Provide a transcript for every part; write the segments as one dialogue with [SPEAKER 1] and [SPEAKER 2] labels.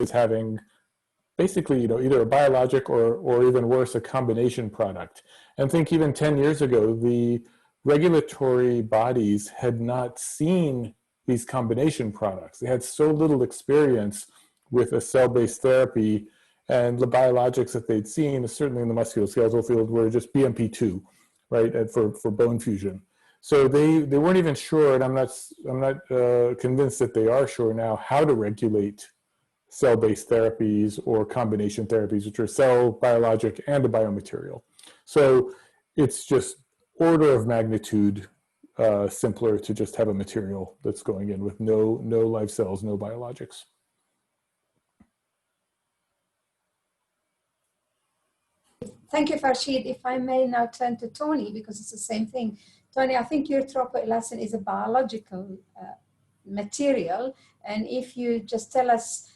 [SPEAKER 1] as having basically, either a biologic or even worse, a combination product. And think even 10 years ago, the regulatory bodies had not seen these combination products. They had so little experience with a cell-based therapy, and the biologics that they'd seen, certainly in the musculoskeletal field, were just BMP2, right, for bone fusion. So they weren't even sure, and I'm not convinced that they are sure now, how to regulate cell-based therapies or combination therapies, which are cell, biologic, and a biomaterial. So it's just order of magnitude simpler to just have a material that's going in with no live cells, no biologics.
[SPEAKER 2] Thank you, Farshid. If I may now turn to Tony, because it's the same thing. Tony, I think your tropoelastin is a biological material. And if you just tell us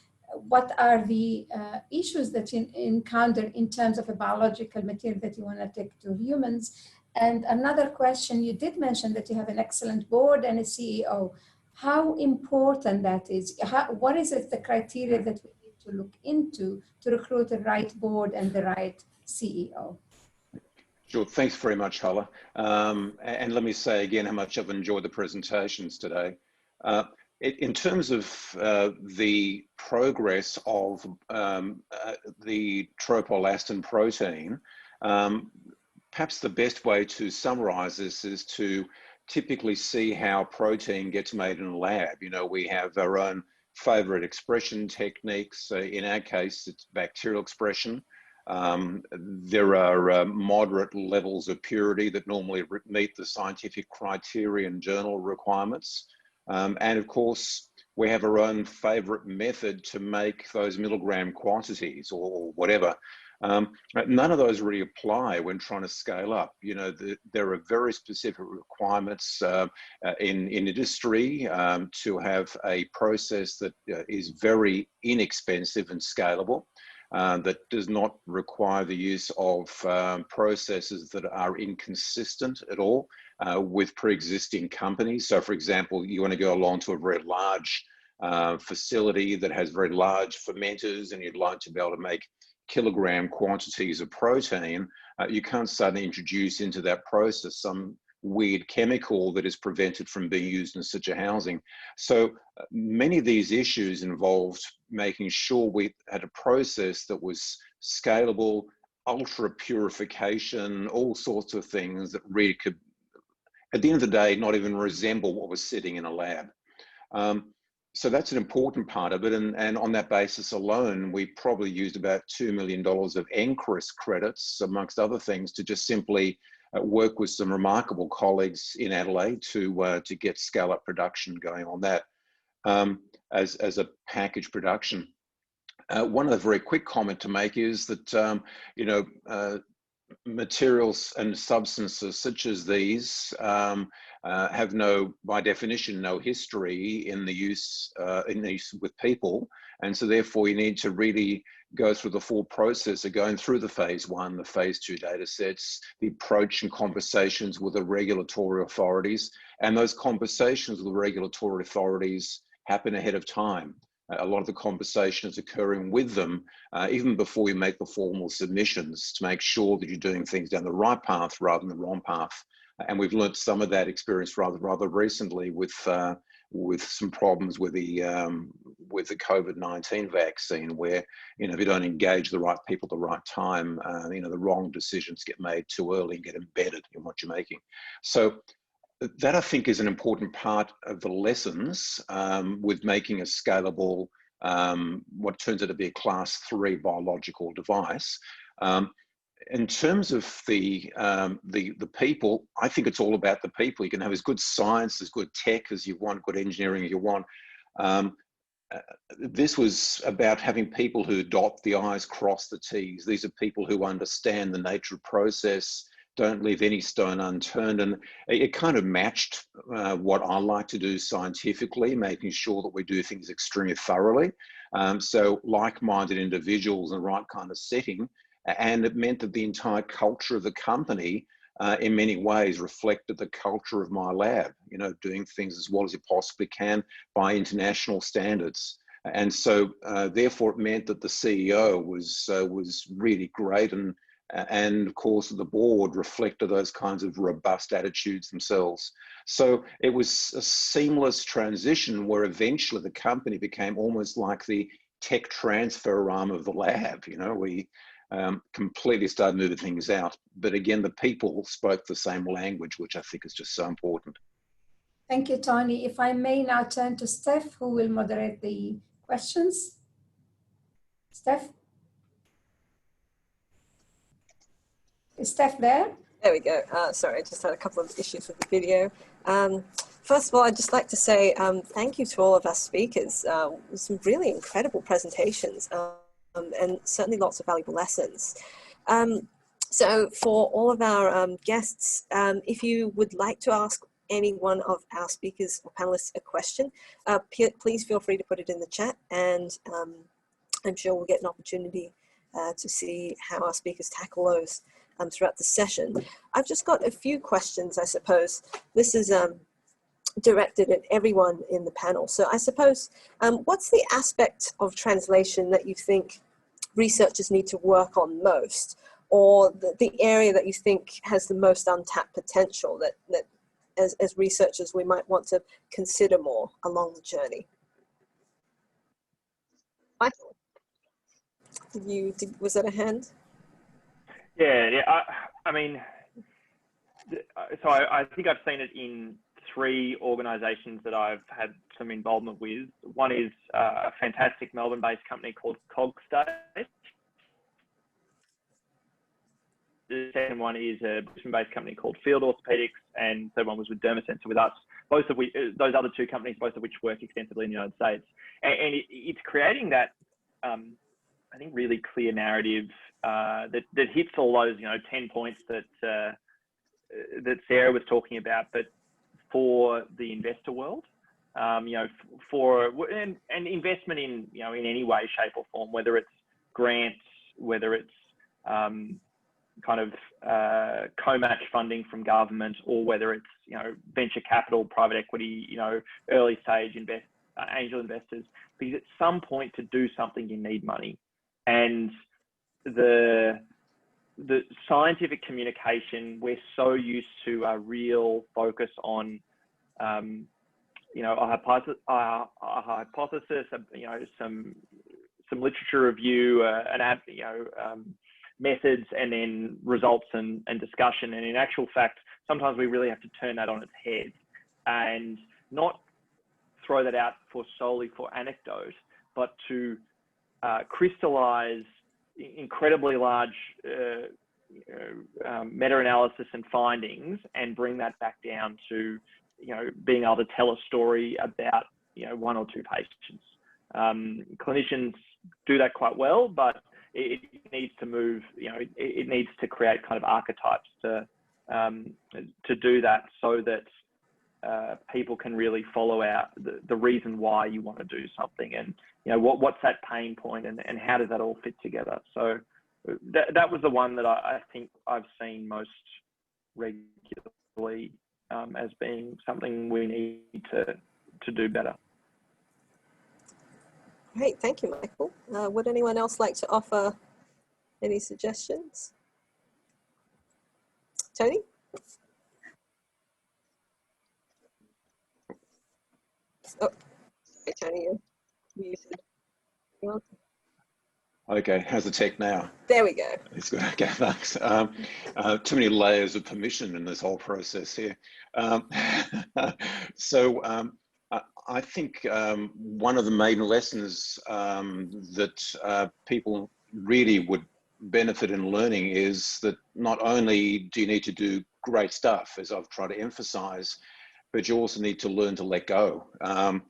[SPEAKER 2] what are the issues that you encounter in terms of a biological material that you want to take to humans. And another question, you did mention that you have an excellent board and a CEO. How important that is? What is it, the criteria that we need to look into to recruit the right board and the right CEO?
[SPEAKER 3] Sure, thanks very much, Hala. And let me say again how much I've enjoyed the presentations today. In terms of the progress of the tropoelastin protein, perhaps the best way to summarize this is to typically see how protein gets made in a lab. We have our own favorite expression techniques. In our case, it's bacterial expression. There are moderate levels of purity that normally meet the scientific criteria and journal requirements. And of course, we have our own favorite method to make those milligram quantities or whatever. None of those really apply when trying to scale up. There are very specific requirements in industry to have a process that is very inexpensive and scalable. That does not require the use of processes that are inconsistent at all with pre-existing companies. So for example, you want to go along to a very large facility that has very large fermenters and you'd like to be able to make kilogram quantities of protein, you can't suddenly introduce into that process some weird chemical that is prevented from being used in such a housing. So many of these issues involved making sure we had a process that was scalable, ultra purification, all sorts of things that really could, at the end of the day, not even resemble what was sitting in a lab. So that's an important part of it. And on that basis alone, we probably used about $2 million of NCRIS credits, amongst other things, to just simply work with some remarkable colleagues in Adelaide to get scale-up production going on that as a package production. One other very quick comment to make is that materials and substances such as these have by definition, no history in the use with people. And so therefore you need to really go through the full process of going through the phase 1, the phase 2 data sets, the approach and conversations with the regulatory authorities. And those conversations with the regulatory authorities happen ahead of time. A lot of the conversations occurring with them, even before you make the formal submissions, to make sure that you're doing things down the right path rather than the wrong path. And we've learned some of that experience rather recently with some problems with the COVID-19 vaccine, where if you don't engage the right people at the right time, the wrong decisions get made too early and get embedded in what you're making. So that, I think, is an important part of the lessons with making a scalable, what turns out to be a class 3 biological device. In terms of the people, I think it's all about the people. You can have as good science, as good tech as you want, good engineering as you want. This was about having people who dot the I's, cross the T's. These are people who understand the nature of process, don't leave any stone unturned. And it kind of matched what I like to do scientifically, making sure that we do things extremely thoroughly. So like-minded individuals in the right kind of setting. And it meant that the entire culture of the company in many ways reflected the culture of my lab, doing things as well as you possibly can by international standards. And so therefore it meant that the CEO was really great, and of course the board reflected those kinds of robust attitudes themselves. So it was a seamless transition where eventually the company became almost like the tech transfer arm of the lab. You know, we completely started moving things out. But again, the people spoke the same language, which I think is just so important.
[SPEAKER 2] Thank you, Tony. If I may now turn to Steph, who will moderate the questions. Steph? Is Steph there?
[SPEAKER 4] There we go. Sorry, I just had a couple of issues with the video. First of all, I'd just like to say thank you to all of our speakers. Some really incredible presentations and certainly lots of valuable lessons. So for all of our guests, if you would like to ask any one of our speakers or panelists a question, please feel free to put it in the chat, and I'm sure we'll get an opportunity to see how our speakers tackle those throughout the session. I've just got a few questions, I suppose. This is directed at everyone in the panel. So I suppose, what's the aspect of translation that you think researchers need to work on most, or the area that you think has the most untapped potential that as researchers we might want to consider more along the journey? Michael, was that a hand?
[SPEAKER 5] Yeah. I mean, so I think I've seen it in 3 organisations that I've had some involvement with. One is a fantastic Melbourne-based company called Cogstate. The second one is a Brisbane-based company called Field Orthopedics, and the third one was with Dermacenter with us. Both of which, those other 2 companies, both of which work extensively in the United States, and it's creating that I think really clear narrative that hits all those 10 points that that Sarah was talking about, but for the investor world, for investment in in any way, shape or form, whether it's grants, whether it's kind of co-match funding from government, or whether it's venture capital, private equity, early stage angel investors, because at some point to do something you need money, and the scientific communication, we're so used to a real focus on a hypothesis, some literature review, methods, and then results and discussion. And in actual fact, sometimes we really have to turn that on its head and not throw that out solely for anecdote, but to crystallize incredibly large meta-analysis and findings, and bring that back down to being able to tell a story about 1 or 2 patients. Clinicians do that quite well, but it needs to move. It needs to create kind of archetypes to do that, so that people can really follow out the reason why you want to do something, and what's that pain point, and how does that all fit together. So that was the one that I think I've seen most regularly as being something we need to do better.
[SPEAKER 4] Great, thank you, Michael. Would anyone else like to offer any suggestions? Tony? Oh, hey, Tony, you're muted.
[SPEAKER 3] Okay, how's the tech now?
[SPEAKER 4] There we go.
[SPEAKER 3] It's good. Okay, thanks. Too many layers of permission in this whole process here. I think one of the main lessons that people really would benefit in learning is that not only do you need to do great stuff, as I've tried to emphasize, but you also need to learn to let go. So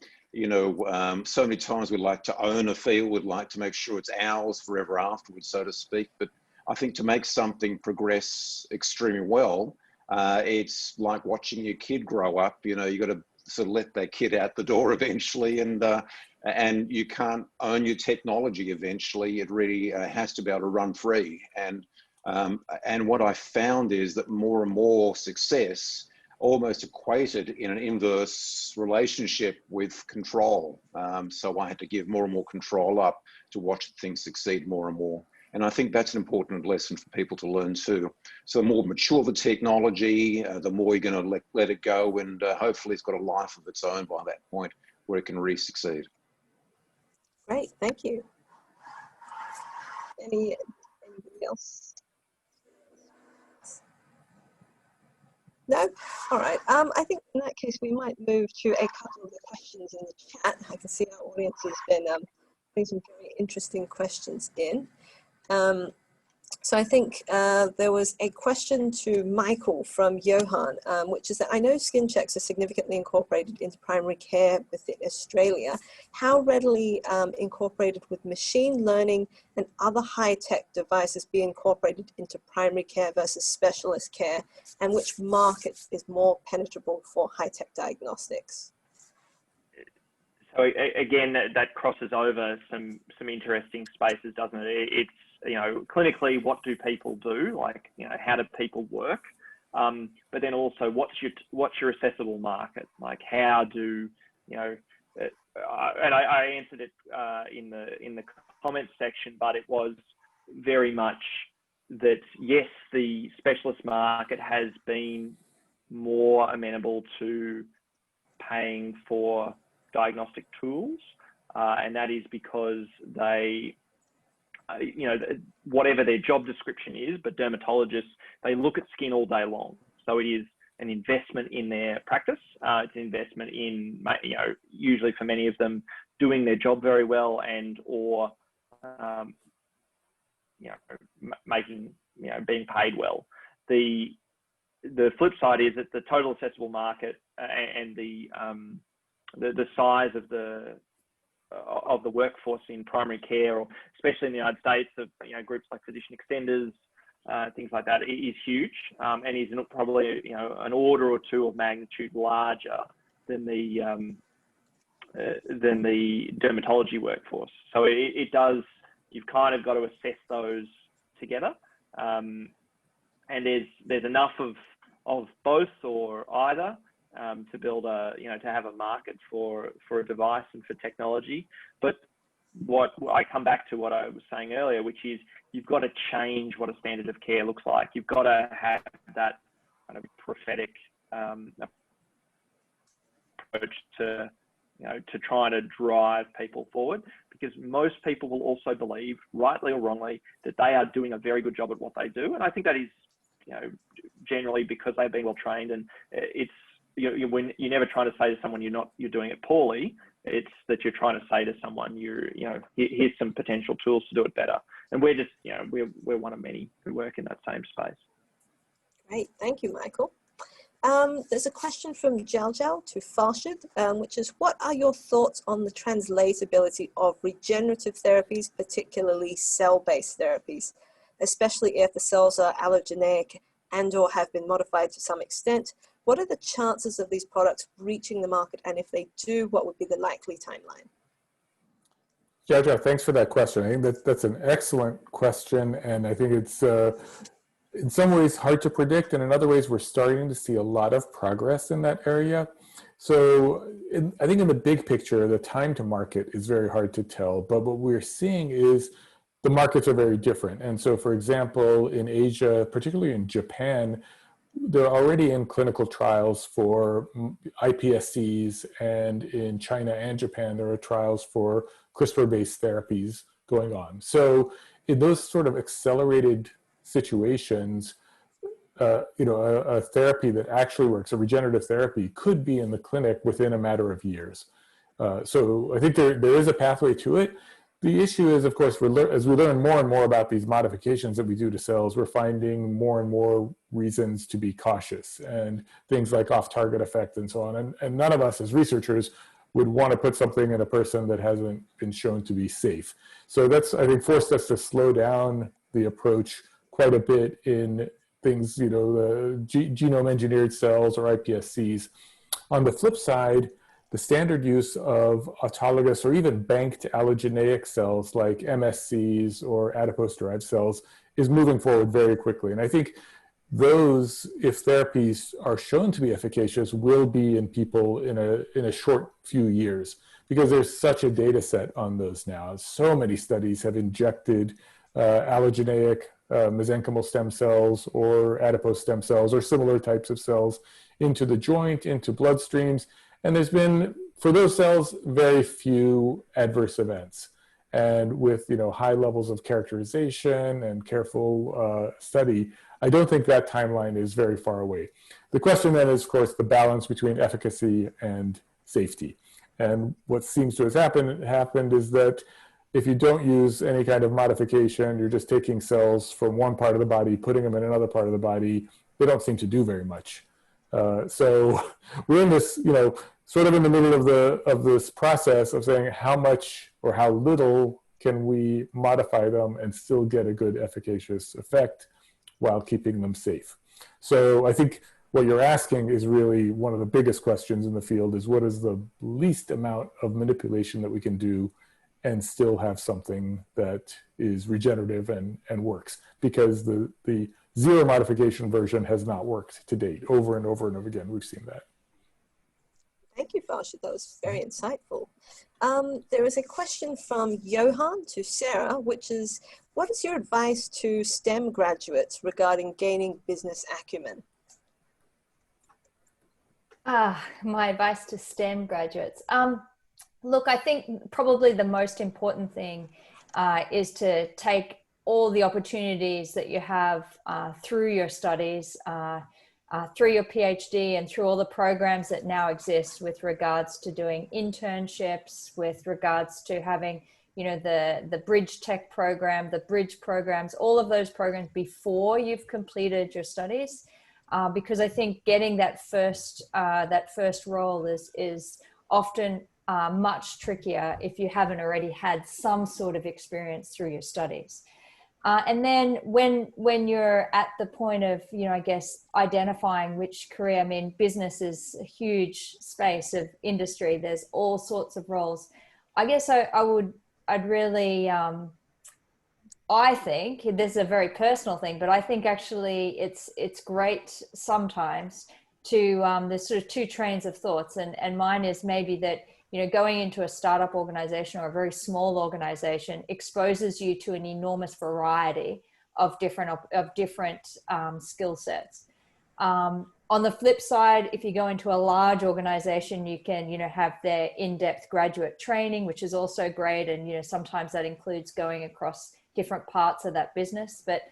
[SPEAKER 3] many times we like to own a field, we'd like to make sure it's ours forever afterwards, so to speak. But I think to make something progress extremely well, it's like watching your kid grow up. You got to sort of let that kid out the door eventually, and you can't own your technology eventually. It really has to be able to run free. And what I found is that more and more success almost equated in an inverse relationship with control. So I had to give more and more control up to watch things succeed more and more. And I think that's an important lesson for people to learn too. So the more mature the technology, the more you're going to let it go, and hopefully it's got a life of its own by that point where it can really succeed.
[SPEAKER 4] Great, thank you. Anybody else? No? All right. I think in that case, we might move to a couple of the questions in the chat. I can see our audience has been putting some very interesting questions in. So I think there was a question to Michael from Johan, which is that I know skin checks are significantly incorporated into primary care within Australia. How readily incorporated with machine learning and other high-tech devices be incorporated into primary care versus specialist care, and which market is more penetrable for high-tech diagnostics?
[SPEAKER 5] So again, that crosses over some interesting spaces, doesn't it? It's, you know, clinically, what do people do? Like, you know, how do people work? But then also, what's your accessible market? Like, how do, you know? And I answered it in the comments section, but it was very much that yes, the specialist market has been more amenable to paying for diagnostic tools, and that is because they, you know, whatever their job description is, but dermatologists, they look at skin all day long. So it is an investment in their practice. It's an investment in, you know, usually for many of them, doing their job very well and or, you know, making, you know, being paid well. The flip side is that the total accessible market and the size of the workforce in primary care, or especially in the United States, of, you know, groups like physician extenders, things like that, is huge, and is probably, you know, an order or two of magnitude larger than the dermatology workforce. So it does. You've kind of got to assess those together, and there's enough of both or either. To build a, you know, to have a market for a device and for technology. But what I come back to what I was saying earlier, which is you've got to change what a standard of care looks like. You've got to have that kind of prophetic approach to, you know, to trying to drive people forward, because most people will also believe, rightly or wrongly, that they are doing a very good job at what they do. And I think that is, you know, generally because they've been well trained, and it's, when you're never trying to say to someone you're doing it poorly. It's that you're trying to say to someone, you know, here's some potential tools to do it better. And we're just, you know, we're one of many who work in that same space.
[SPEAKER 4] Great, thank you, Michael. There's a question from Jaljal to Farshid, which is, what are your thoughts on the translatability of regenerative therapies, particularly cell-based therapies, especially if the cells are allogeneic and or have been modified to some extent? What are the chances of these products reaching the market? And if they do, what would be the likely timeline?
[SPEAKER 1] Jaja, thanks for that question. I think that's an excellent question. And I think it's in some ways hard to predict. And in other ways, we're starting to see a lot of progress in that area. So I think in the big picture, the time to market is very hard to tell. But what we're seeing is the markets are very different. And so, for example, in Asia, particularly in Japan, they're already in clinical trials for iPSCs, and in China and Japan, there are trials for CRISPR-based therapies going on. So in those sort of accelerated situations, you know, a therapy that actually works, a regenerative therapy, could be in the clinic within a matter of years. So I think there is a pathway to it. The issue is, of course, as we learn more and more about these modifications that we do to cells, we're finding more and more reasons to be cautious, and things like off-target effect and so on. And none of us as researchers would want to put something in a person that hasn't been shown to be safe. So that's, I think, forced us to slow down the approach quite a bit in things, you know, the genome engineered cells or iPSCs. On the flip side, the standard use of autologous or even banked allogeneic cells like MSCs or adipose-derived cells is moving forward very quickly. And I think those, if therapies are shown to be efficacious, will be in people in a short few years, because there's such a data set on those now. So many studies have injected allogeneic mesenchymal stem cells or adipose stem cells or similar types of cells into the joint, into bloodstreams. And there's been, for those cells, very few adverse events. And with high levels of characterization and careful study, I don't think that timeline is very far away. The question then is, of course, the balance between efficacy and safety. And what seems to have happened is that if you don't use any kind of modification, you're just taking cells from one part of the body, putting them in another part of the body, they don't seem to do very much. So we're in this, sort of in the middle of this process of saying how much or how little can we modify them and still get a good efficacious effect while keeping them safe. So I think what you're asking is really one of the biggest questions in the field, is what is the least amount of manipulation that we can do and still have something that is regenerative and works, because the zero modification version has not worked to date. Over and over and over again, we've seen that.
[SPEAKER 4] Thank you, Farshid. That was very insightful. There is a question from Johan to Sarah, which is, what is your advice to STEM graduates regarding gaining business acumen?
[SPEAKER 6] My advice to STEM graduates. Look, I think probably the most important thing is to take all the opportunities that you have through your studies, through your PhD, and through all the programs that now exist with regards to doing internships, with regards to having, the Bridge Tech program, the Bridge programs, all of those programs before you've completed your studies. Because I think getting that first role is often much trickier if you haven't already had some sort of experience through your studies. And then when you're at the point of, I guess, identifying which career, I mean, business is a huge space of industry. There's all sorts of roles. I guess I'd really, I think this is a very personal thing, but I think actually it's great sometimes to, there's sort of two trains of thoughts, and mine is maybe that, going into a startup organization or a very small organization exposes you to an enormous variety of different skill sets. On the flip side, if you go into a large organization, you can, have their in-depth graduate training, which is also great. And, sometimes that includes going across different parts of that business. But,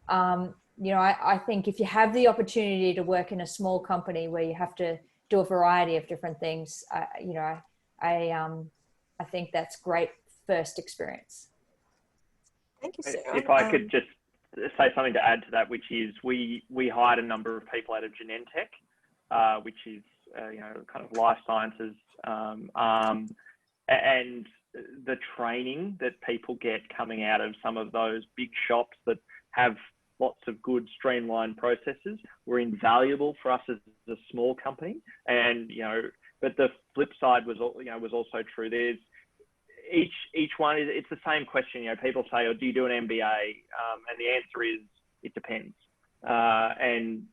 [SPEAKER 6] I think if you have the opportunity to work in a small company where you have to do a variety of different things, I think that's great first experience.
[SPEAKER 4] Thank you, Sarah.
[SPEAKER 5] If I could just say something to add to that, which is we hired a number of people out of Genentech, which is kind of life sciences, and the training that people get coming out of some of those big shops that have lots of good streamlined processes were invaluable for us as a small company. And but the flip side was also true. There's each one is, it's the same question. People say, "Oh, do you do an MBA?" And the answer is, it depends. And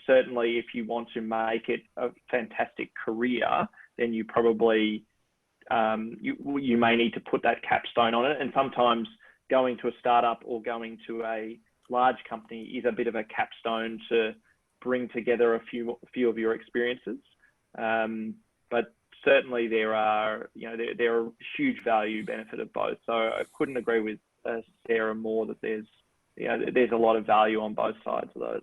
[SPEAKER 5] certainly, if you want to make it a fantastic career, then you probably you may need to put that capstone on it. And sometimes going to a startup or going to a large company is a bit of a capstone to bring together a few of your experiences. But certainly there are huge value benefit of both. So I couldn't agree with Sarah more that there's a lot of value on both sides of those.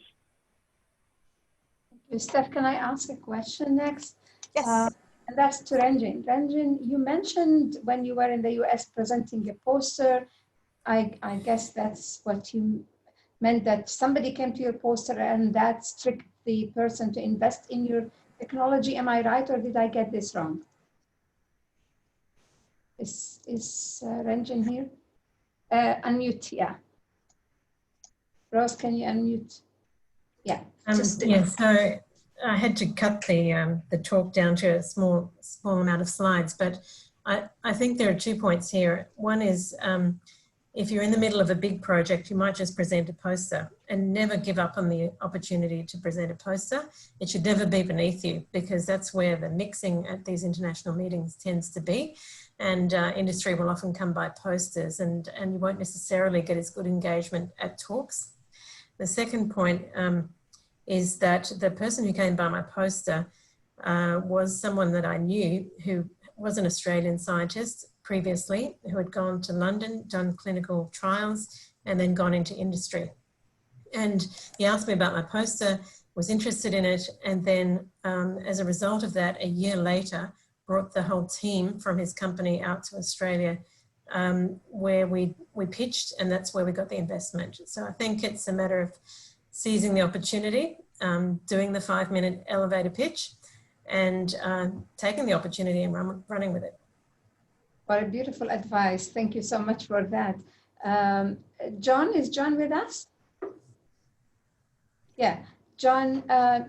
[SPEAKER 2] Steph, can I ask a question next?
[SPEAKER 4] Yes.
[SPEAKER 2] And that's to Ranjin. Ranjin, you mentioned when you were in the US presenting a poster, I guess that's what you meant, that somebody came to your poster and that tricked the person to invest in your technology. Am I right, or did I get this wrong? Is Ranjin here? Unmute, yeah. Rose, can you unmute? Yeah.
[SPEAKER 7] Yeah, so I had to cut the talk down to a small amount of slides, but I think there are 2 points here. One is if you're in the middle of a big project, you might just present a poster, and never give up on the opportunity to present a poster. It should never be beneath you, because that's where the mixing at these international meetings tends to be. And industry will often come by posters, and you won't necessarily get as good engagement at talks. The second point is that the person who came by my poster was someone that I knew, who was an Australian scientist previously, who had gone to London, done clinical trials, and then gone into industry. And he asked me about my poster, was interested in it, and then as a result of that, a year later, brought the whole team from his company out to Australia, where we pitched, and that's where we got the investment. So I think it's a matter of seizing the opportunity, doing the 5-minute elevator pitch, and taking the opportunity and running with it.
[SPEAKER 2] What a beautiful advice. Thank you so much for that. John, is John with us? Yeah, John,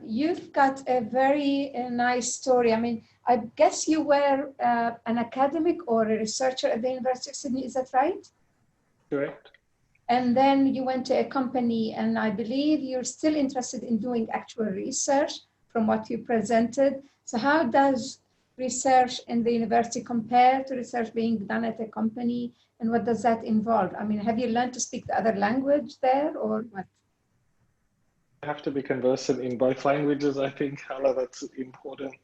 [SPEAKER 2] you've got a very nice story. I mean, I guess you were an academic or a researcher at the University of Sydney, is that right?
[SPEAKER 8] Correct.
[SPEAKER 2] And then you went to a company, and I believe you're still interested in doing actual research from what you presented. So how does research in the university compare to research being done at a company, and what does that involve? I mean, have you learned to speak the other language there, or what?
[SPEAKER 8] Have to be conversant in both languages, I think. Hala, that's important.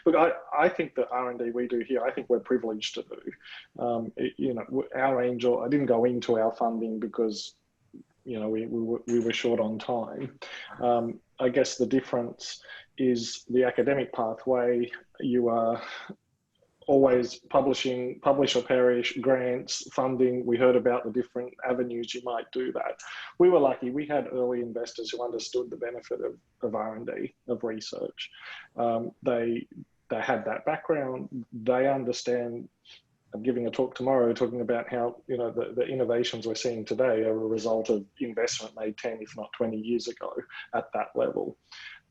[SPEAKER 8] Look, I think the R&D we do here, I think we're privileged to do. You know, our angel, I didn't go into our funding because, you know, we were short on time. I guess the difference is the academic pathway. You are always publish or perish, grants, funding. We heard about the different avenues you might do that. We were lucky. We had early investors who understood the benefit of R&D, of research. They had that background. They understand. I'm giving a talk tomorrow talking about how, you know, the innovations we're seeing today are a result of investment made 10, if not 20 years ago at that level.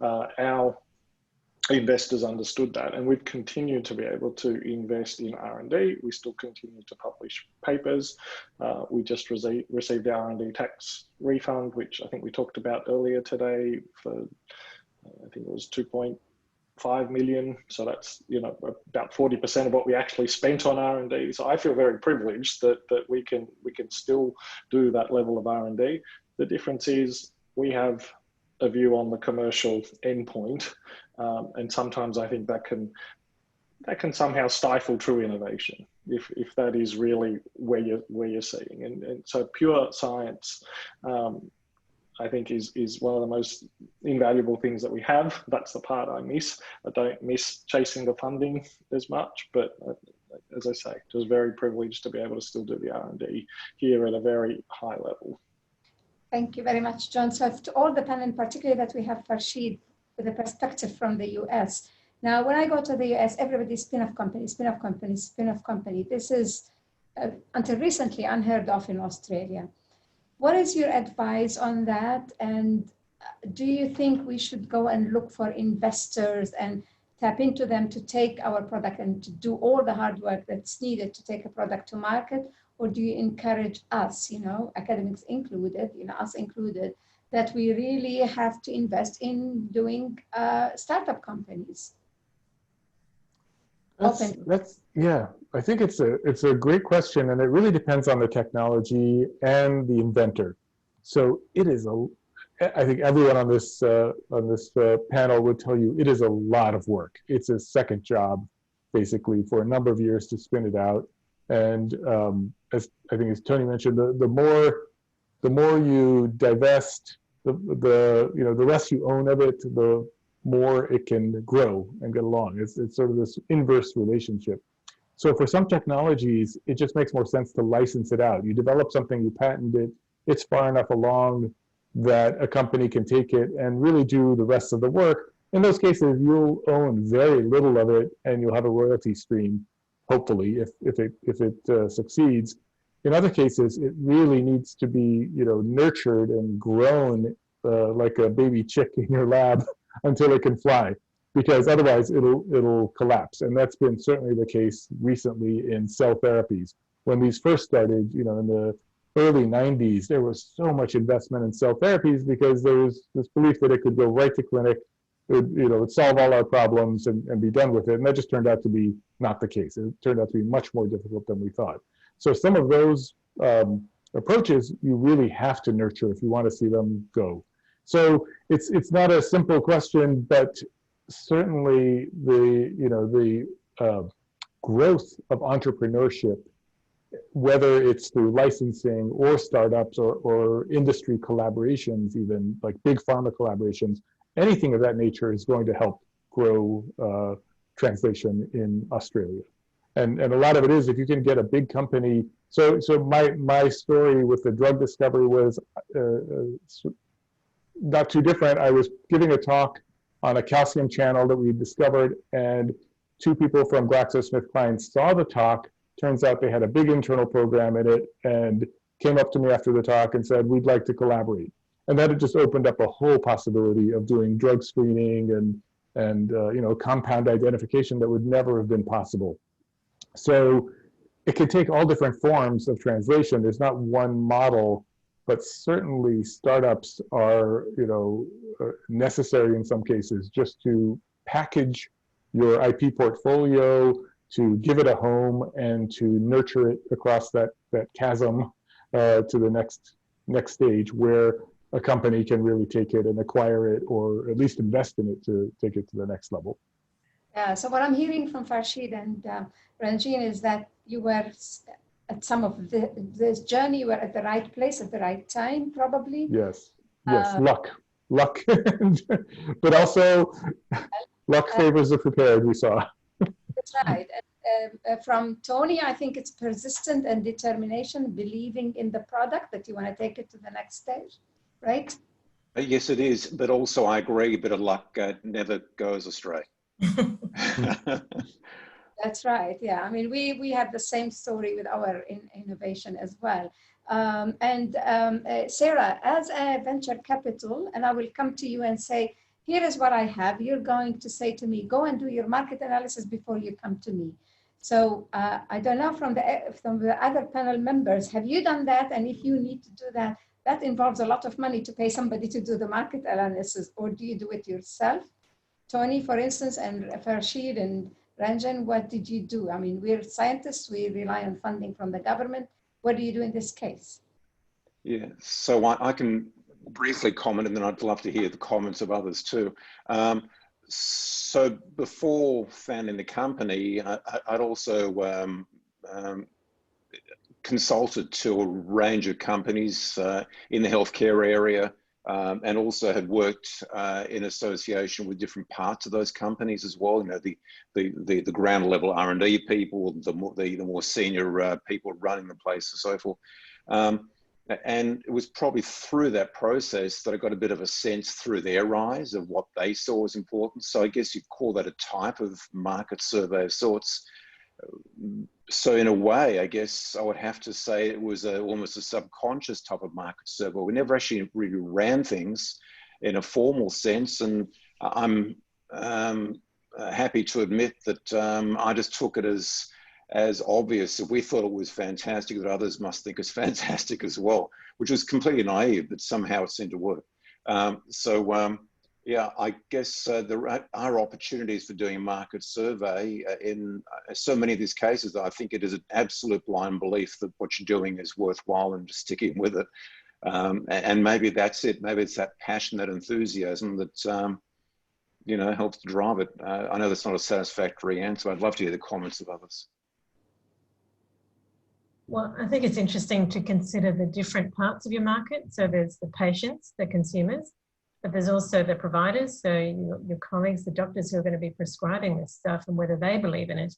[SPEAKER 8] Our investors understood that, and we've continued to be able to invest in R&D. We still continue to publish papers. We just received our R&D tax refund, which I think we talked about earlier today, for I think it was 2.5 million. So that's, you know, about 40% of what we actually spent on R&D. So I feel very privileged that we can still do that level of R&D. The difference is we have a view on the commercial endpoint, and sometimes I think that can somehow stifle true innovation if that is really where you're seeing. And so pure science, I think is one of the most invaluable things that we have. That's the part I miss. I don't miss chasing the funding as much, but as I say, just very privileged to be able to still do the R&D here at a very high level.
[SPEAKER 2] Thank you very much, John. So to all the panel, particularly that we have Farshid with a perspective from the US. Now, when I go to the US, everybody's spin-off company, spin-off company, spin-off company. This is until recently unheard of in Australia. What is your advice on that? And do you think we should go and look for investors and tap into them to take our product and to do all the hard work that's needed to take a product to market? Or do you encourage us, you know, academics included, you know, us included, that we really have to invest in doing startup companies?
[SPEAKER 1] Yeah, I think it's a great question, and it really depends on the technology and the inventor. So it is I think everyone on this panel would tell you it is a lot of work. It's a second job, basically, for a number of years to spin it out. And as I think as Tony mentioned, the more you divest, the less you own of it, the more it can grow and get along. It's sort of this inverse relationship. So for some technologies, it just makes more sense to license it out. You develop something, you patent it, it's far enough along that a company can take it and really do the rest of the work. In those cases, you'll own very little of it, and you'll have a royalty stream, hopefully, if it succeeds. In other cases, it really needs to be, nurtured and grown like a baby chick in your lab until it can fly, because otherwise it'll collapse. And that's been certainly the case recently in cell therapies. When these first started, in the early 90s, there was so much investment in cell therapies because there was this belief that it could go right to clinic, it would, it would solve all our problems and be done with it. And that just turned out to be not the case. It turned out to be much more difficult than we thought. So some of those approaches you really have to nurture if you want to see them go. So it's not a simple question, but certainly the growth of entrepreneurship, whether it's through licensing or startups or industry collaborations, even like big pharma collaborations, anything of that nature is going to help grow translation in Australia. And a lot of it is if you can get a big company. So my story with the drug discovery was not too different. I was giving a talk on a calcium channel that we discovered, and two people from GlaxoSmithKline saw the talk. Turns out they had a big internal program in it and came up to me after the talk and said, we'd like to collaborate. And that had just opened up a whole possibility of doing drug screening and compound identification that would never have been possible. So it can take all different forms of translation. There's not one model, but certainly startups are necessary in some cases just to package your IP portfolio, to give it a home, and to nurture it across that chasm to the next stage where a company can really take it and acquire it, or at least invest in it to take it to the next level.
[SPEAKER 2] Yeah, so what I'm hearing from Farshid and Ranjin is that you were at some of this journey, you were at the right place at the right time, probably.
[SPEAKER 1] Yes, luck, but also luck favors the prepared, we saw.
[SPEAKER 2] That's right. From Tony, I think it's persistent and determination, believing in the product that you want to take it to the next stage, right?
[SPEAKER 3] Yes, it is. But also I agree, a bit of luck never goes astray.
[SPEAKER 2] That's right. Yeah. I mean, we have the same story with our innovation as well. Sarah, as a venture capital, and I will come to you and say, here is what I have. You're going to say to me, go and do your market analysis before you come to me. So I don't know from the other panel members, have you done that? And if you need to do that, that involves a lot of money to pay somebody to do the market analysis, or do you do it yourself? Tony, for instance, and Farshid and Ranjan, what did you do? I mean, we're scientists, we rely on funding from the government. What do you do in this case?
[SPEAKER 3] Yeah, so I can briefly comment, and then I'd love to hear the comments of others too. So before founding the company, I'd also consulted to a range of companies in the healthcare area, and also had worked in association with different parts of those companies as well. You know, the ground level R&D people, the more senior people running the place, and so forth. And it was probably through that process that I got a bit of a sense through their eyes of what they saw as important. So I guess you'd call that a type of market survey of sorts. So in a way, I guess I would have to say it was almost a subconscious type of market survey. We never actually really ran things in a formal sense. And I'm happy to admit that I just took it as obvious. If we thought it was fantastic, that others must think it's fantastic as well, which was completely naive, but somehow it seemed to work. Yeah, I guess there are opportunities for doing a market survey in so many of these cases. I think it is an absolute blind belief that what you're doing is worthwhile and just sticking with it. And maybe that's it. Maybe it's that passion, that enthusiasm that, you know, helps to drive it. I know that's not a satisfactory answer. I'd love to hear the comments of others.
[SPEAKER 7] Well, I think it's interesting to consider the different parts of your market. So there's the patients, the consumers, but there's also the providers. So your colleagues, the doctors who are going to be prescribing this stuff and whether they believe in it.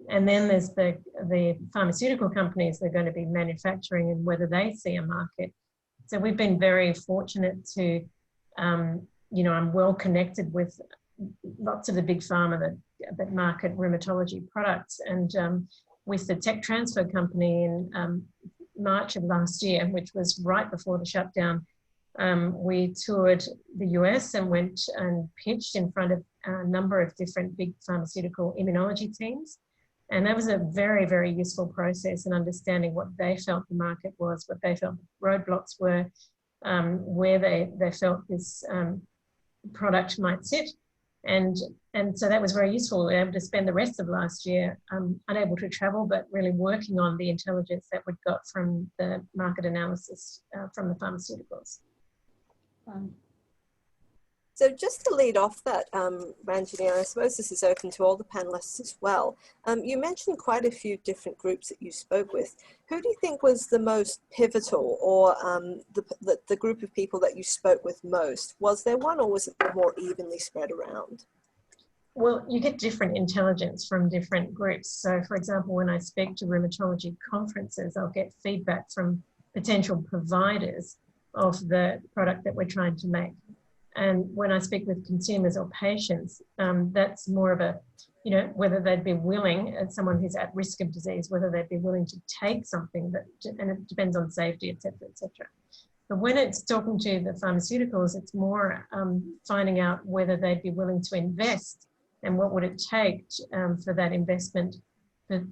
[SPEAKER 7] And then there's the pharmaceutical companies that are going to be manufacturing and whether they see a market. So we've been very fortunate to, you know, I'm well connected with lots of the big pharma that market rheumatology products. And with the tech transfer company in March of last year, which was right before the shutdown, we toured the US and went and pitched in front of a number of different big pharmaceutical immunology teams. And that was a very, very useful process in understanding what they felt the market was, what they felt roadblocks were, where they felt this product might sit. And so that was very useful. We were able to spend the rest of last year unable to travel, but really working on the intelligence that we got from the market analysis from the pharmaceuticals.
[SPEAKER 4] So just to lead off that, Ranjini, I suppose this is open to all the panelists as well. You mentioned quite a few different groups that you spoke with. Who do you think was the most pivotal, or the group of people that you spoke with most? Was there one, or was it more evenly spread around?
[SPEAKER 7] Well, you get different intelligence from different groups. So for example, when I speak to rheumatology conferences, I'll get feedback from potential providers of the product that we're trying to make. And when I speak with consumers or patients, that's more of a, you know, whether they'd be willing, as someone who's at risk of disease, whether they'd be willing to take something that, and it depends on safety, et cetera, et cetera. But when it's talking to the pharmaceuticals, it's more finding out whether they'd be willing to invest and what would it take for that investment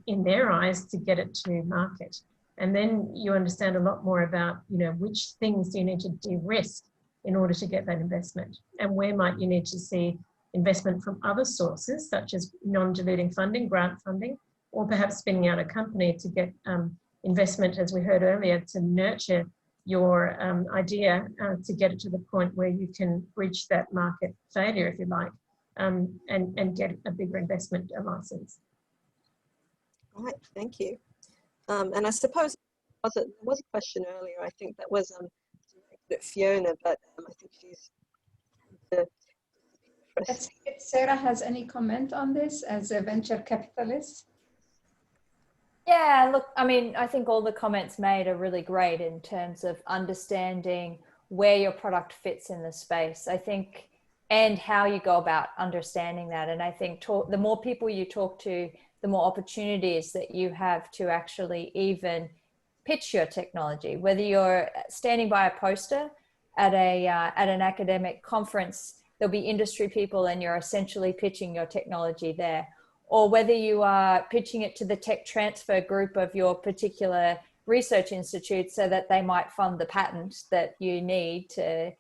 [SPEAKER 7] in their eyes to get it to market. And then you understand a lot more about, you know, which things do you need to de-risk in order to get that investment, and where might you need to see investment from other sources, such as non-diluting funding, grant funding, or perhaps spinning out a company to get investment, as we heard earlier, to nurture your idea to get it to the point where you can reach that market failure, if you like, and get a bigger investment license.
[SPEAKER 4] All right, thank you. And I suppose there was a question earlier, I think that was at Fiona, but I think she's
[SPEAKER 2] Let's see if Sarah has any comment on this as a venture capitalist.
[SPEAKER 6] Yeah, look, I mean, I think all the comments made are really great in terms of understanding where your product fits in the space, I think, and how you go about understanding that. And I think the more people you talk to, the more opportunities that you have to actually even pitch your technology, whether you're standing by a poster at an academic conference, there'll be industry people and you're essentially pitching your technology there, or whether you are pitching it to the tech transfer group of your particular research institute so that they might fund the patent that you need to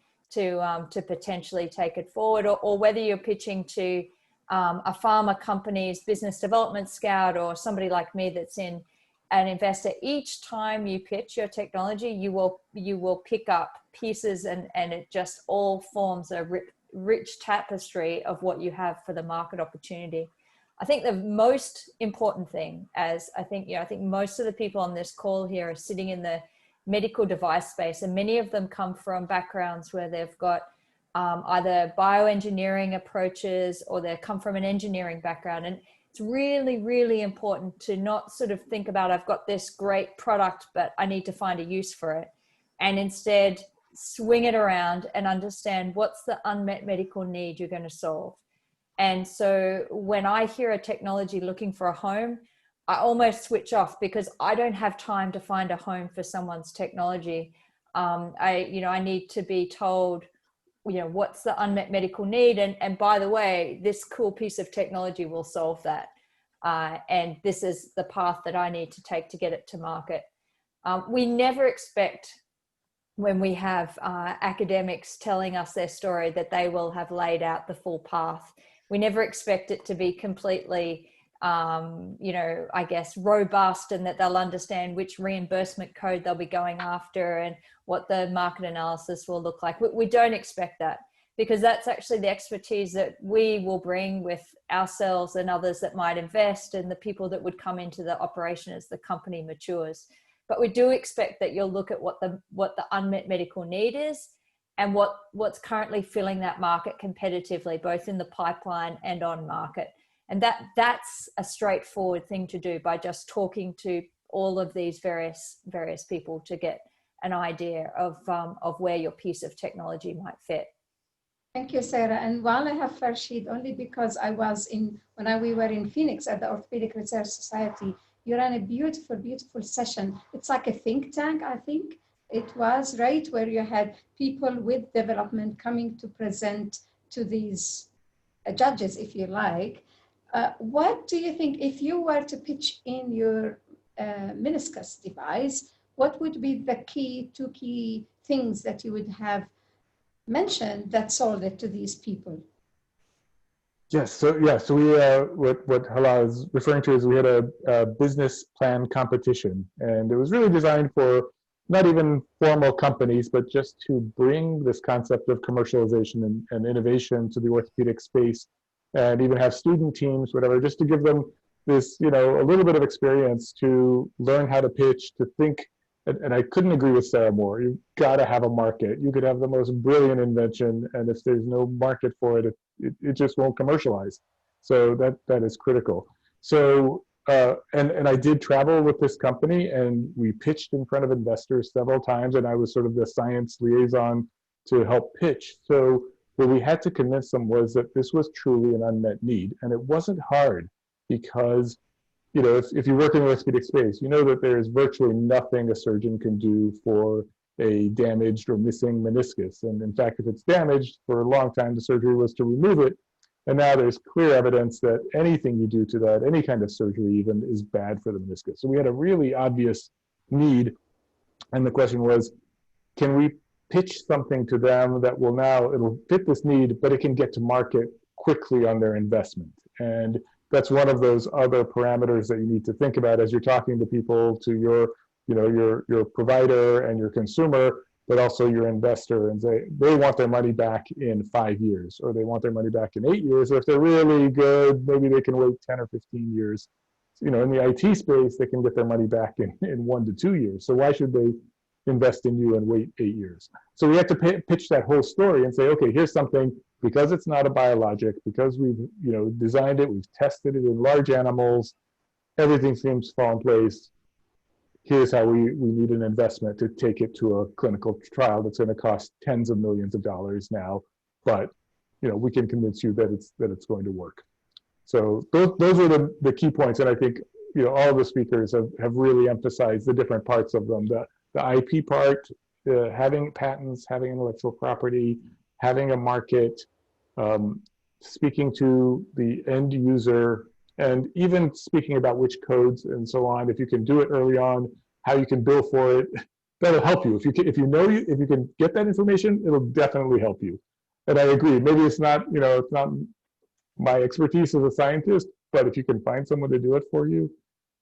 [SPEAKER 6] potentially take it forward, or whether you're pitching to a pharma company's business development scout or somebody like me that's in an investor. Each time you pitch your technology, you will pick up pieces and it just all forms a rich tapestry of what you have for the market opportunity. I think the most important thing, as I think most of the people on this call here are sitting in the medical device space, and many of them come from backgrounds where they've got either bioengineering approaches or they come from an engineering background. And it's really, really important to not sort of think about, I've got this great product, but I need to find a use for it. And instead swing it around and understand what's the unmet medical need you're going to solve. And so when I hear a technology looking for a home, I almost switch off because I don't have time to find a home for someone's technology. I need to be told, what's the unmet medical need? And by the way, this cool piece of technology will solve that. And this is the path that I need to take to get it to market. We never expect, when we have academics telling us their story, that they will have laid out the full path. We never expect it to be completely, robust, and that they'll understand which reimbursement code they'll be going after and what the market analysis will look like. We don't expect that, because that's actually the expertise that we will bring with ourselves and others that might invest, and the people that would come into the operation as the company matures. But we do expect that you'll look at what the unmet medical need is and what's currently filling that market competitively, both in the pipeline and on market. And that's a straightforward thing to do by just talking to all of these various people to get an idea of where your piece of technology might fit.
[SPEAKER 2] Thank you, Sarah. And while I have Farshid, only because I was when we were in Phoenix at the Orthopedic Research Society, you ran a beautiful, beautiful session. It's like a think tank, I think. It was, right, where you had people with development coming to present to these judges, if you like. what do you think, if you were to pitch in your meniscus device, what would be the two key things that you would have mentioned that sold it to these people?
[SPEAKER 1] Yes, so yeah, so we what Hala is referring to is we had a business plan competition, and it was really designed for not even formal companies, but just to bring this concept of commercialization and innovation to the orthopedic space, and even have student teams, whatever, just to give them this, you know, a little bit of experience to learn how to pitch, to think. And I couldn't agree with Sarah more. You've got to have a market. You could have the most brilliant invention, and if there's no market for it, it just won't commercialize. So that is critical. So and I did travel with this company, and we pitched in front of investors several times, and I was sort of the science liaison to help pitch. So what we had to convince them was that this was truly an unmet need, and it wasn't hard because, you know, if you work in the orthopedic space, you know that there's virtually nothing a surgeon can do for a damaged or missing meniscus. And in fact, if it's damaged, for a long time, the surgery was to remove it. And now there's clear evidence that anything you do to that, any kind of surgery even, is bad for the meniscus. So we had a really obvious need. And the question was, can we pitch something to them that will now, it'll fit this need, but it can get to market quickly on their investment? And that's one of those other parameters that you need to think about as you're talking to people, to your, you know, your provider and your consumer, but also your investor, and they want their money back in 5 years, or they want their money back in 8 years, or if they're really good, maybe they can wait 10 or 15 years. You know, in the IT space, they can get their money back in 1 to 2 years. So why should they invest in you and wait 8 years? So we have to pitch that whole story and say, okay, here's something, because it's not a biologic, because we've, you know, designed it, we've tested it in large animals, everything seems to fall in place. Here's how we need an investment to take it to a clinical trial that's going to cost tens of millions of dollars now, but, you know, we can convince you that it's going to work. So those are the key points, and I think, you know, all the speakers have really emphasized the different parts of them. The IP part, having patents, having intellectual property, having a market, speaking to the end user, and even speaking about which codes and so on. If you can do it early on, how you can bill for it, that'll help you. If you can get that information, it'll definitely help you. And I agree. Maybe it's not, you know, it's not my expertise as a scientist, but if you can find someone to do it for you,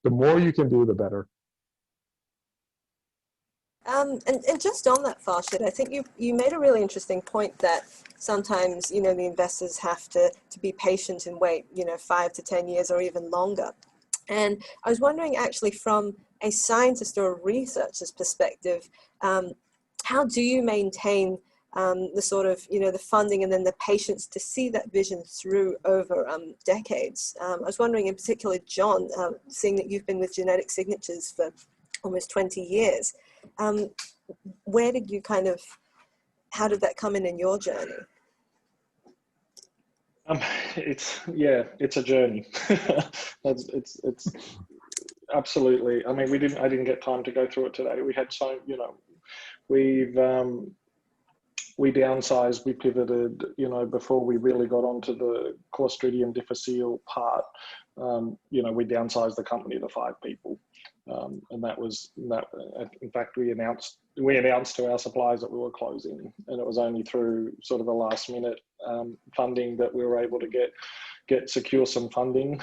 [SPEAKER 1] the more you can do, the better.
[SPEAKER 4] And just on that, Farshid, I think you made a really interesting point that sometimes, you know, the investors have to be patient and wait, you know, 5 to 10 years or even longer. And I was wondering, actually, from a scientist or a researcher's perspective, how do you maintain the sort of, you know, the funding and then the patience to see that vision through over decades? I was wondering in particular, John, seeing that you've been with Genetic Signatures for almost 20 years, where did you how did that come in your journey?
[SPEAKER 8] It's a journey. it's absolutely. I mean, I didn't get time to go through it today. We had so, you know, we downsized, we pivoted, you know, before we really got onto the Clostridium difficile part. You know, we downsized the company to 5 people. And that was that. In fact, we announced to our suppliers that we were closing, and it was only through sort of the last minute funding that we were able to secure some funding.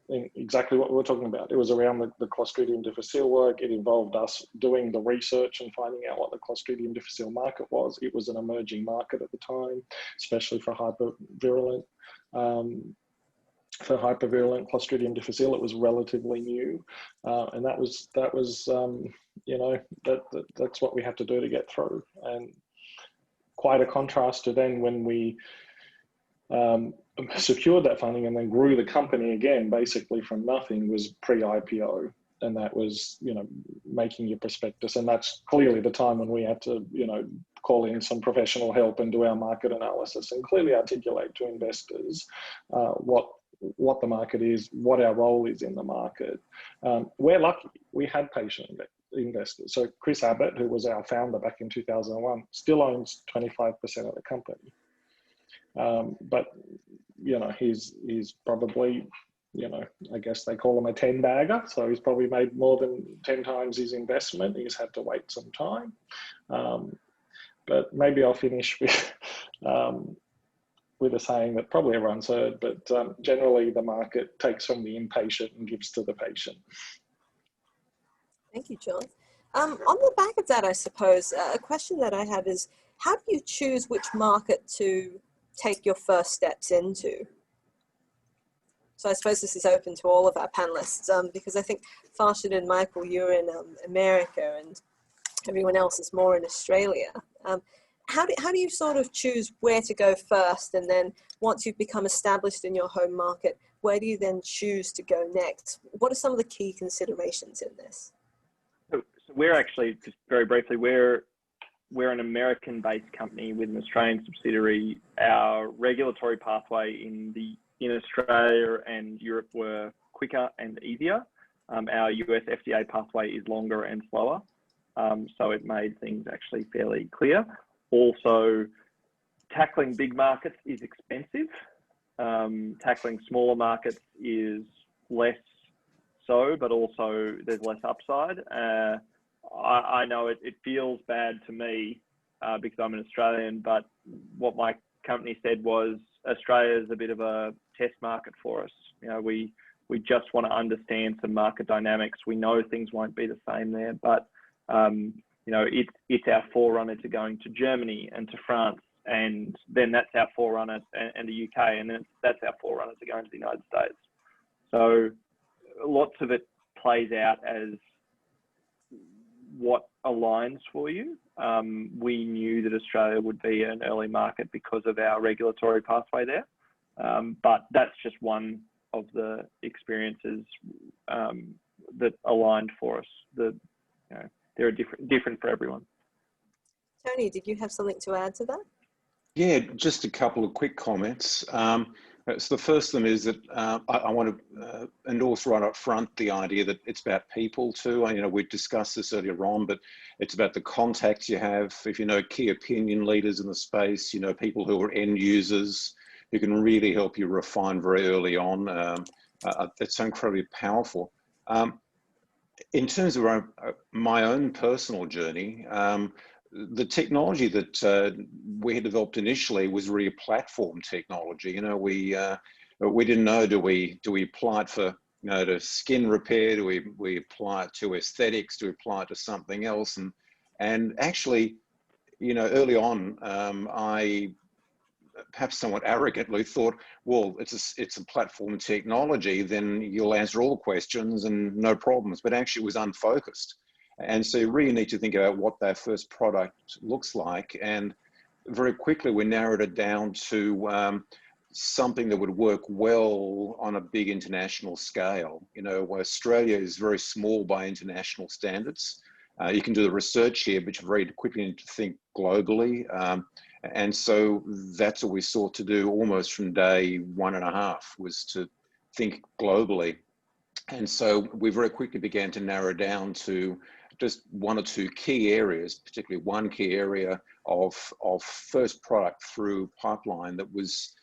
[SPEAKER 8] Exactly what we were talking about. It was around the Clostridium difficile work. It involved us doing the research and finding out what the Clostridium difficile market was. It was an emerging market at the time, especially for hypervirulent. For hypervirulent Clostridium difficile, it was relatively new, and that was you know, that's what we had to do to get through. And quite a contrast to then when we secured that funding and then grew the company again, basically from nothing, was pre-IPO, and that was, you know, making your prospectus, and that's clearly the time when we had to, you know, call in some professional help and do our market analysis and clearly articulate to investors what the market is, what our role is in the market. We're lucky. We had patient investors. So Chris Abbott, who was our founder back in 2001, still owns 25% of the company. But you know, he's probably, you know, I guess they call him a 10 bagger. So he's probably made more than 10 times his investment. He's had to wait some time. But maybe I'll finish with a saying that probably everyone's heard, but generally the market takes from the impatient and gives to the patient.
[SPEAKER 4] Thank you, John. On the back of that, I suppose, a question that I have is, how do you choose which market to take your first steps into? So I suppose this is open to all of our panelists, because I think Farshid and Michael, you're in America and everyone else is more in Australia. How do you sort of choose where to go first, and then once you've become established in your home market, where do you then choose to go next? What are some of the key considerations in this?
[SPEAKER 5] So we're actually, just very briefly, we're an American-based company with an Australian subsidiary. Our regulatory pathway in Australia and Europe were quicker and easier. Our US FDA pathway is longer and slower. So it made things actually fairly clear. Also, tackling big markets is expensive. Tackling smaller markets is less so, but also there's less upside. I know it feels bad to me because I'm an Australian, but what my company said was Australia is a bit of a test market for us. You know, we just want to understand some market dynamics. We know things won't be the same there, but you know, it's our forerunner to going to Germany and to France, and then that's our forerunner and the UK, and then that's our forerunner to going to the United States. So lots of it plays out as what aligns for you. We knew that Australia would be an early market because of our regulatory pathway there, but that's just one of the experiences that aligned for us. You know, they're different for everyone.
[SPEAKER 4] Tony, did you have something to add to that?
[SPEAKER 3] Yeah, just a couple of quick comments. So the first of them is that I want to endorse right up front the idea that it's about people too. You know, we discussed this earlier on, but it's about the contacts you have. If you know key opinion leaders in the space, you know, people who are end users who can really help you refine very early on. It's so incredibly powerful. In terms of my own personal journey, the technology that we had developed initially was really a platform technology. You know, we didn't know, do we apply it for, you know, to skin repair? Do we apply it to aesthetics? Do we apply it to something else? And actually, you know, early on, I perhaps somewhat arrogantly thought, well, it's a platform technology, then you'll answer all the questions and no problems. But actually, it was unfocused. And so you really need to think about what that first product looks like. And very quickly, we narrowed it down to something that would work well on a big international scale. You know, Australia is very small by international standards. You can do the research here, but you very quickly need to think globally. And so that's what we sought to do almost from day 1.5, was to think globally. And so we very quickly began to narrow down to just one or two key areas, particularly one key area of first product through pipeline that was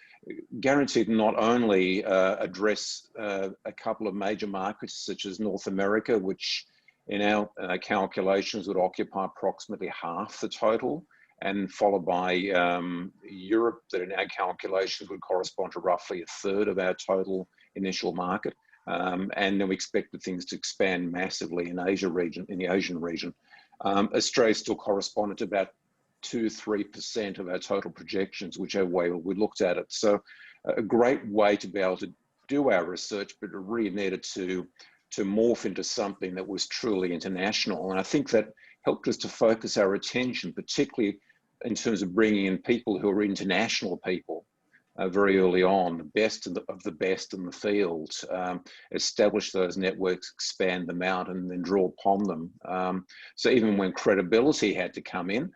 [SPEAKER 3] guaranteed not only address a couple of major markets such as North America, which in our calculations would occupy approximately half the total, and followed by Europe, that in our calculations would correspond to roughly 1/3 of our total initial market. And then we expected things to expand massively in the Asian region. Australia still corresponded to about 2-3% of our total projections, whichever way we looked at it. So a great way to be able to do our research, but it really needed to morph into something that was truly international. And I think that helped us to focus our attention, particularly in terms of bringing in people who are international people very early on, the best of the best in the field, establish those networks, expand them out, and then draw upon them. So even when credibility had to come in,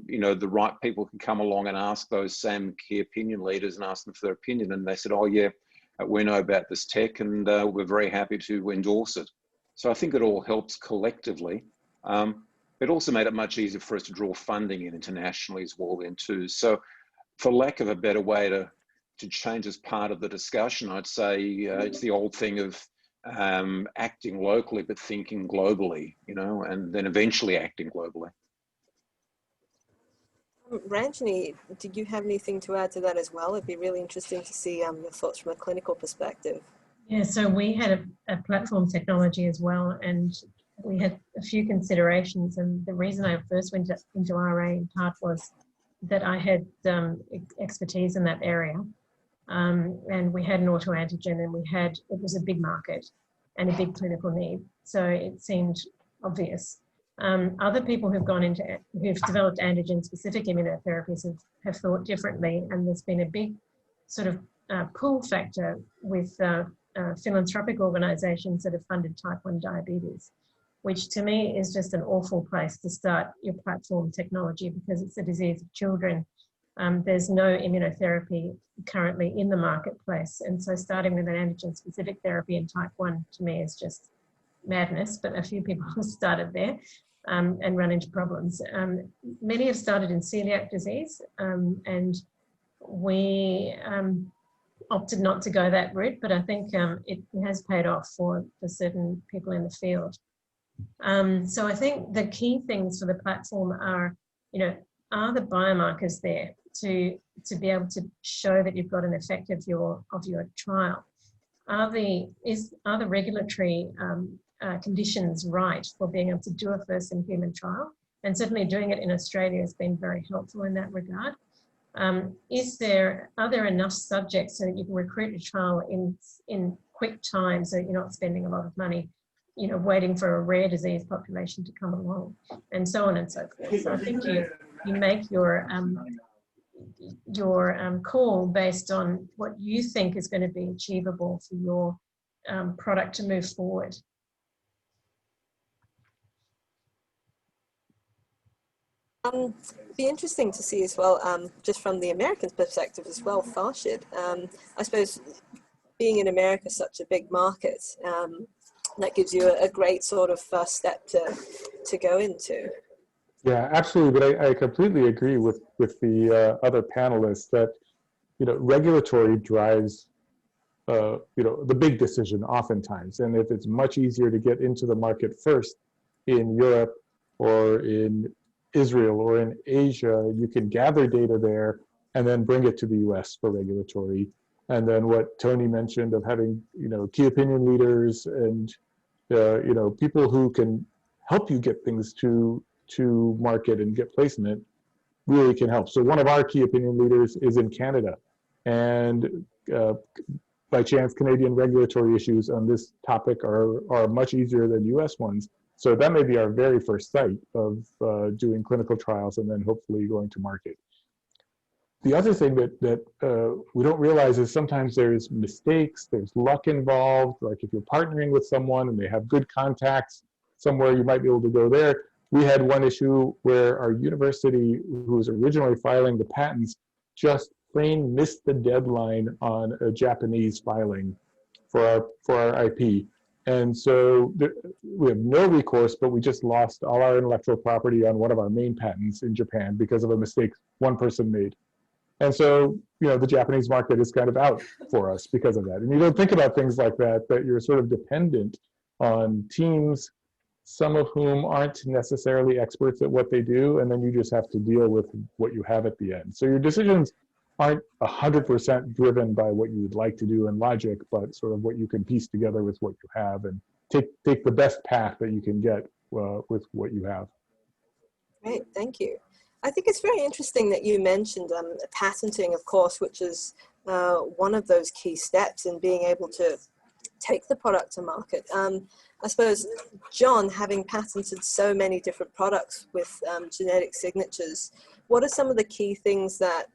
[SPEAKER 3] you know, the right people could come along and ask those same key opinion leaders and ask them for their opinion, and they said, oh yeah, we know about this tech, and we're very happy to endorse it. So I think it all helps collectively. It also made it much easier for us to draw funding in internationally as well then too. So for lack of a better way change as part of the discussion, I'd say it's the old thing of acting locally but thinking globally, you know, and then eventually acting globally.
[SPEAKER 4] Ranjani, did you have anything to add to that as well? It'd be really interesting to see your thoughts from a clinical perspective.
[SPEAKER 7] Yeah, so we had a platform technology as well, and we had a few considerations. And the reason I first went into RA in part was that I had expertise in that area. And we had an autoantigen, and it was a big market and a big clinical need. So it seemed obvious. Other people who've developed antigen-specific immunotherapies have thought differently, and there's been a big sort of pull factor with philanthropic organisations that have funded type 1 diabetes, which to me is just an awful place to start your platform technology, because it's a disease of children. There's no immunotherapy currently in the marketplace, and so starting with an antigen-specific therapy in type 1 to me is just madness, but a few people have started there and run into problems. Many have started in celiac disease, and we opted not to go that route, but I think it has paid off for certain people in the field. So I think the key things for the platform are, you know, are the biomarkers there to be able to show that you've got an effect of your trial? Are the regulatory conditions right for being able to do a first-in-human trial? And certainly doing it in Australia has been very helpful in that regard. Are there enough subjects so that you can recruit a trial in quick time, so you're not spending a lot of money, you know, waiting for a rare disease population to come along, and so on and so forth. So I think you make your call based on what you think is going to be achievable for your product to move forward.
[SPEAKER 4] Be interesting to see as well, just from the American perspective as well, Farshid. I suppose being in America such a big market, that gives you a great sort of first step to go into.
[SPEAKER 1] Yeah, absolutely. But I completely agree with the other panelists that, you know, regulatory drives, you know, the big decision oftentimes. And if it's much easier to get into the market first in Europe or in Israel or in Asia, you can gather data there and then bring it to the US for regulatory. And then what Tony mentioned of having, you know, key opinion leaders and, you know, people who can help you get things to market and get placement really can help. So one of our key opinion leaders is in Canada, and by chance, Canadian regulatory issues on this topic are much easier than US ones. So that may be our very first site of doing clinical trials and then hopefully going to market. The other thing that we don't realize is sometimes there's mistakes, there's luck involved. Like if you're partnering with someone and they have good contacts somewhere, you might be able to go there. We had one issue where our university, who was originally filing the patents, just plain missed the deadline on a Japanese filing for our IP. And so we have no recourse, but we just lost all our intellectual property on one of our main patents in Japan because of a mistake one person made. And so, you know, the Japanese market is kind of out for us because of that. And you don't think about things like that, that you're sort of dependent on teams, some of whom aren't necessarily experts at what they do, and then you just have to deal with what you have at the end. So your decisions aren't 100% driven by what you would like to do in logic, but sort of what you can piece together with what you have and take the best path that you can get with what you have.
[SPEAKER 4] Great, thank you. I think it's very interesting that you mentioned patenting, of course, which is one of those key steps in being able to take the product to market. I suppose, John, having patented so many different products with genetic signatures, what are some of the key things that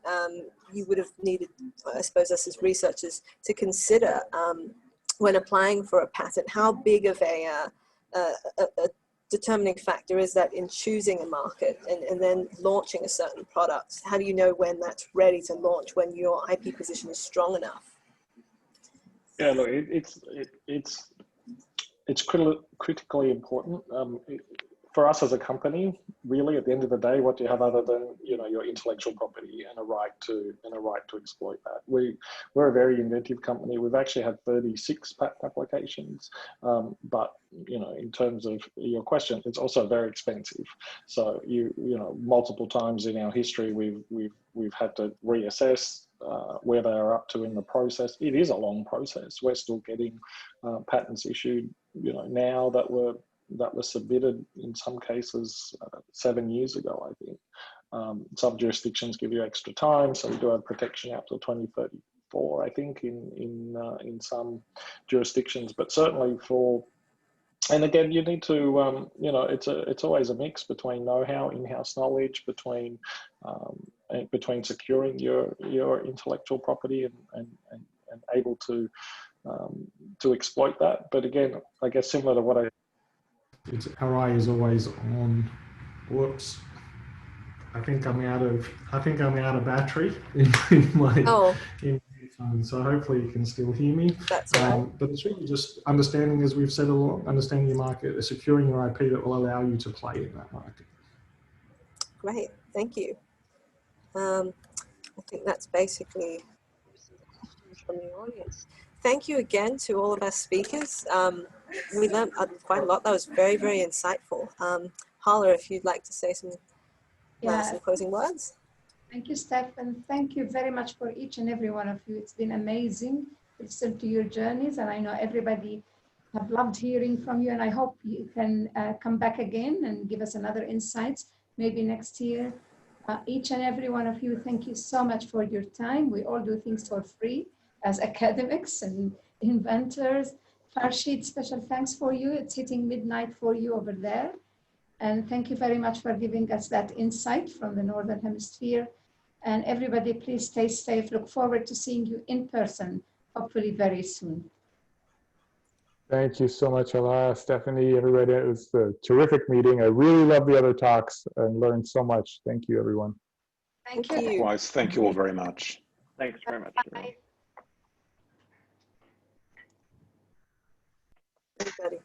[SPEAKER 4] you would have needed, I suppose, us as researchers to consider when applying for a patent? How big of a determining factor is that in choosing a market and then launching a certain product? How do you know when that's ready to launch, when your IP position is strong enough?
[SPEAKER 8] Yeah, look, it's critically important. for us as a company, really, at the end of the day, what do you have other than, you know, your intellectual property and a right to exploit that? We're a very inventive company. We've actually had 36 patent applications, but you know, in terms of your question, it's also very expensive. So you know, multiple times in our history, we've had to reassess where they are up to in the process. It is a long process. We're still getting patents issued, you know, now that were submitted in some cases 7 years ago, I think. Some jurisdictions give you extra time, so we do have protection out till 2034, I think, in some jurisdictions. But certainly for, and again, you need to, you know, it's always a mix between know-how, in-house knowledge, between securing your intellectual property and able to exploit that. But again, I guess similar to what our eye is always on. Whoops. I think I'm out of battery in my phone, so hopefully you can still hear me.
[SPEAKER 4] That's all right.
[SPEAKER 8] But it's really just understanding, as we've said along, understanding your market, securing your IP that will allow you to play in that market.
[SPEAKER 4] Great, thank you. I think that's basically questions from the audience. Thank you again to all of our speakers. We learned quite a lot. That was very, very insightful. Hala, if you'd like to say some closing words.
[SPEAKER 2] Thank you, Steph, and thank you very much for each and every one of you. It's been amazing to listen to your journeys, and I know everybody have loved hearing from you, and I hope you can come back again and give us another insights, maybe next year. Each and every one of you, thank you so much for your time. We all do things for free as academics and inventors. Farshid, special thanks for you. It's hitting midnight for you over there. And thank you very much for giving us that insight from the Northern Hemisphere. And everybody, please stay safe. Look forward to seeing you in person, hopefully very soon.
[SPEAKER 1] Thank you so much, Allah, Stephanie, everybody. It was a terrific meeting. I really loved the other talks and learned so much. Thank you, everyone.
[SPEAKER 2] Thank you.
[SPEAKER 3] Likewise, thank you all very much.
[SPEAKER 5] Thanks very much.
[SPEAKER 2] Bye.
[SPEAKER 4] Everybody.